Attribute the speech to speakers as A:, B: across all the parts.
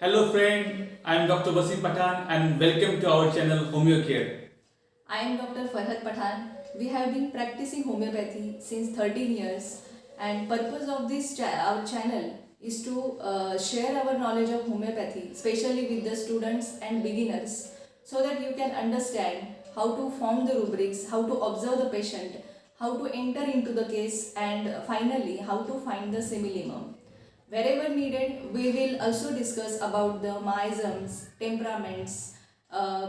A: Hello friend, I am Dr. Wasim Pathan and welcome to our channel Homeo Care.
B: I am Dr. Farhat Pathan. We have been practicing homeopathy since 13 years, and purpose of our channel is to share our knowledge of homeopathy, especially with the students and beginners, so that you can understand how to form the rubrics, how to observe the patient, how to enter into the case, and finally how to find the similimum. Wherever needed, we will also discuss about the miasms, temperaments,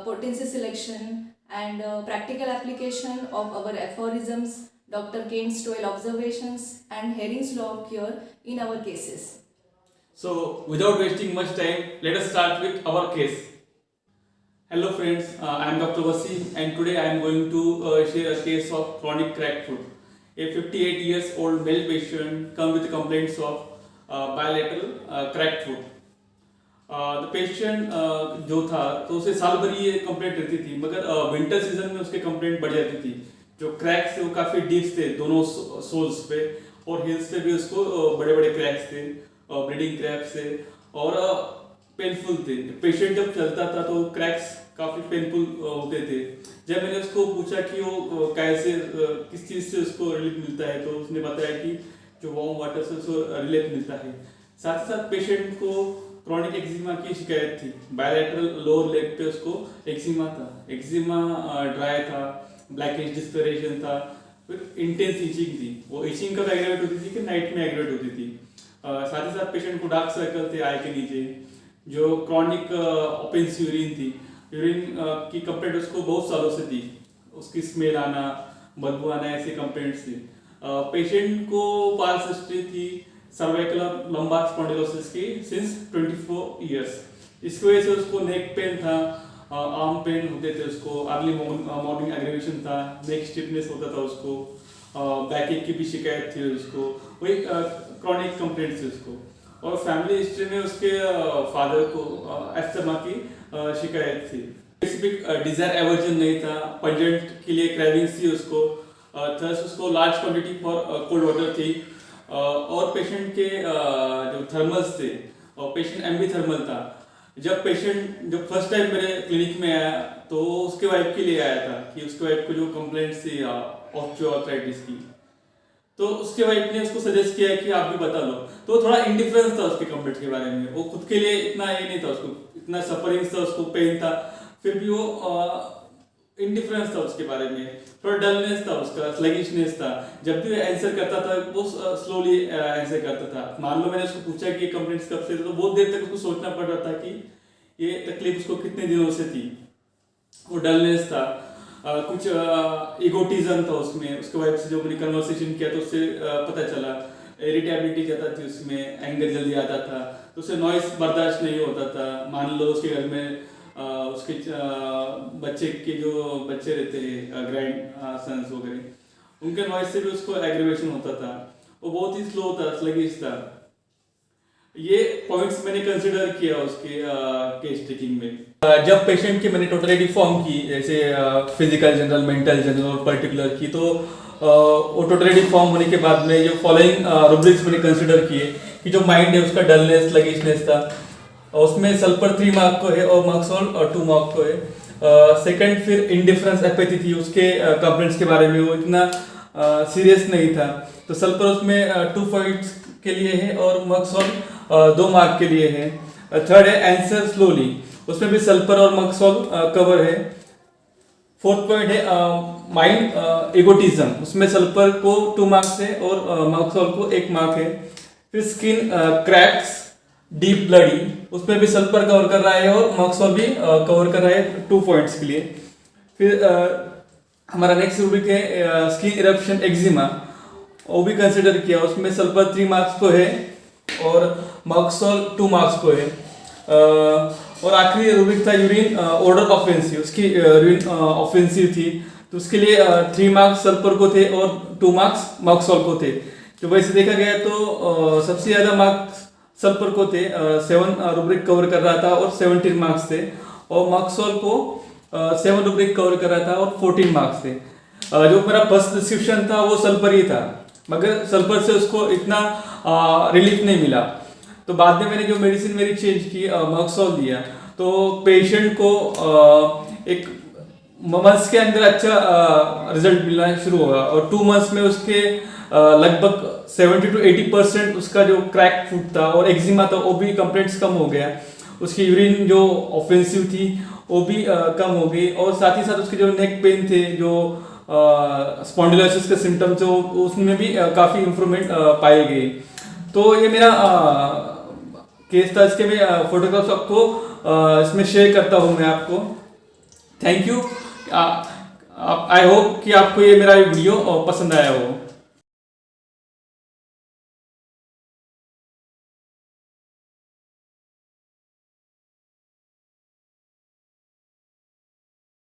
B: potency selection, and practical application of our aphorisms, Dr. Kane's 12 observations, and Herring's law of cure in our cases.
A: So without wasting much time, let us start with our case. Hello friends, I am Dr. Wasim and today I am going to share a case of chronic cracked foot. A 58 years old male patient come with complaints of bilateral cracked foot. The patient जो था तो उसे साल भर ये complaint रहती थी, मगर विंटर सीजन में उसके कंप्लेंट बढ़ जाती थी। जो क्रैक्स थे वो काफ़ी डीप थे दोनों सोल्स पे, और हिल्स पे भी उसको बड़े बड़े क्रैक्स थे, ब्लीडिंग क्रैक्स थे और पेनफुल थे। पेशेंट जब चलता था तो क्रैक्स काफ़ी पेनफुल होते थे। जब मैंने उसको पूछा कि वो कैसे किस चीज़ से उसको रिलीफ मिलता है, तो उसने बताया कि जो वार्म वाटर से उसको रिलीफ मिलता है। साथ ही साथ पेशेंट को क्रॉनिक एक्जिमा की शिकायत थी। बायलैटरल लोअर लेग पे उसको एक्जिमा था, एक्जिमा ड्राई था, ब्लैकिश डिस्कलरेशन था, फिर इंटेंस इचिंग थी। वो इचिंग कब एग्रेवेट होती थी कि नाइट में एग्रेवेट होती थी। साथ ही साथ पेशेंट को डार्क सर्कल थे आई के नीचे। जो क्रॉनिक ओपेंस यूरिन थी, यूरिन की कंप्लेंट उसको बहुत सालों से थी, उसकी स्मेल आना, बदबू आना, ऐसी कंप्लेंट्स थी। पेशेंट को पास्ट हिस्ट्री थी सर्वाइकल लंबार स्पॉन्डिलोसिस की सिंस 24 इयर्स। इसकी वजह से उसको नेक पेन था, आर्म पेन होते थे उसको, अर्ली मॉर्निंग एग्रीवेशन था, नेक स्टिफनेस होता था उसको, बैक एक की भी शिकायत थी उसको, वही क्रॉनिक कंप्लेंट थी उसको। और फैमिली हिस्ट्री में उसके फादर को एस्थमा की शिकायत थी। स्पेसिफिक डिजायर एवर्जन नहीं था, पंजेंट के लिए क्रेविंग्स थी उसको, थर्स्ट उसको large quantity for cold water थी। और पेशेंट के जो थर्मल्स थे, और पेशेंट एम्बी थर्मल था। जब फर्स्ट टाइम मेरे क्लिनिक में आया तो उसके वाइफ के लिए आया था कि उसके वाइफ को जो कंप्लेंट्स थी ऑस्टियोआर्थराइटिस की, तो उसके वाइफ ने उसको सजेस्ट किया कि आप भी बता लो। तो थोड़ा इंडिफरेंस था उसके कंप्लेंट के बारे में, वो खुद के लिए इतना ये नहीं था, उसको इतना सफरिंग्स था, उसको पेन था, फिर भी वो इंडिफरेंस था उसके बारे में, थोड़ा डलनेस था उसका, स्लगिशनेस था। जब भी आंसर करता था वो स्लोली आंसर करता था। मान लो मैंने उसको पूछा कि ये कंप्लेंट्स कब से, तो बहुत देर तक उसको सोचना पड़ रहा था कि ये तकलीफ उसको कितने दिनों से थी। वो डलनेस था, कुछ इगोटिज्म था उसमें। उसके वाइफ से जो मैंने कन्वर्सेशन किया तो उससे पता चला इरिटेबिलिटी ज़्यादा थी उसमें, एंगर जल्दी आता था, तो उसे नॉइस बर्दाश्त नहीं होता था। मान लो उसके घर में उसके बच्चे के जो बच्चे रहते हैं ग्रैंड सन्स वगैरह, उनके नॉइस से भी उसको एग्रीवेशन होता था। वो बहुत ही स्लो था, स्लगिश था। ये पॉइंट्स मैंने कंसिडर किया उसके केस टेकिंग में। जब पेशेंट की मैंने टोटलिटी फॉर्म की, जैसे फिजिकल जनरल, मेंटल जनरल और पर्टिकुलर की, तो वो टोटलिटी फॉर्म होने के बाद में जो फॉलोइंग रुब्रिक्स मैंने कंसिडर किए कि जो माइंड है उसका डलनेस, स्लगिशनेस था, उसमें सल्फर 3 मार्क को है और मक्सोल 2 मार्क को है। सेकंड फिर इंडिफरेंस एपैथी थी उसके कंप्लेंट्स के बारे में, वो इतना सीरियस नहीं था, तो सल्फर उसमें 2 पॉइंट्स के लिए है और मक्सोल 2 मार्क के लिए है। थर्ड है आंसर स्लोली, उसमें भी सल्फर और मक्सोल कवर है। फोर्थ पॉइंट है माइंड इगोटिज्म, उसमें सल्फर को 2 मार्क्स है और मक्सोल को 1 मार्क है। फिर स्किन क्रैक्स, डीप ब्लडी, उसमें भी सल्फर कवर कर रहा है और मक्सोल भी कवर कर रहा है 2 पॉइंट्स के लिए। फिर हमारा नेक्स्ट रूब्रिक है स्किन इरप्शन एक्जिमा, वो भी कंसिडर किया, उसमें सल्फर 3 मार्क्स को है और मक्सोल 2 मार्क्स को है। और आखिरी रूब्रिक था यूरिन ओडर ऑफेंसिव, उसकी यूरिन ऑफेंसिव थी, तो उसके लिए 3 मार्क्स सल्फर को थे और 2 मार्क्स मक्सोल को थे। तो वैसे देखा गया तो सबसे ज़्यादा मार्क्स सल्फर को थे, 7 रूब्रिक कवर कर रहा था और 17 मार्क्स थे, और मक्सोल को 7 रूब्रिक कवर कर रहा था और 14 मार्क्स थे। जो मेरा फर्स्ट डिस्क्रिप्शन था वो सल्फर ही था, मगर सल्फर से उसको इतना रिलीफ नहीं मिला। तो बाद में मैंने जो मेडिसिन मेरी चेंज की, मक्सोल दिया, तो पेशेंट को एक मंथ्स के अंदर अच्छा रिजल्ट मिलना शुरू हुआ और 2 मंथ्स में उसके लगभग 70 to 80% उसका जो क्रैक फुट था और एक्जिमा था वो भी कंप्लेंट्स कम हो गया। उसकी यूरिन जो ऑफेंसिव थी वो भी कम हो गई और साथ ही साथ उसके जो नेक पेन थे, जो स्पॉन्डिलोसिस के सिम्टम्स थे, उसमें भी काफ़ी इम्प्रूवमेंट पाई गई। तो ये मेरा केस था, इसके मैं फोटोग्राफ्स आपको इसमें शेयर करता हूँ मैं आपको। Thank you. आई होप कि आपको ये मेरा वीडियो पसंद आया हो।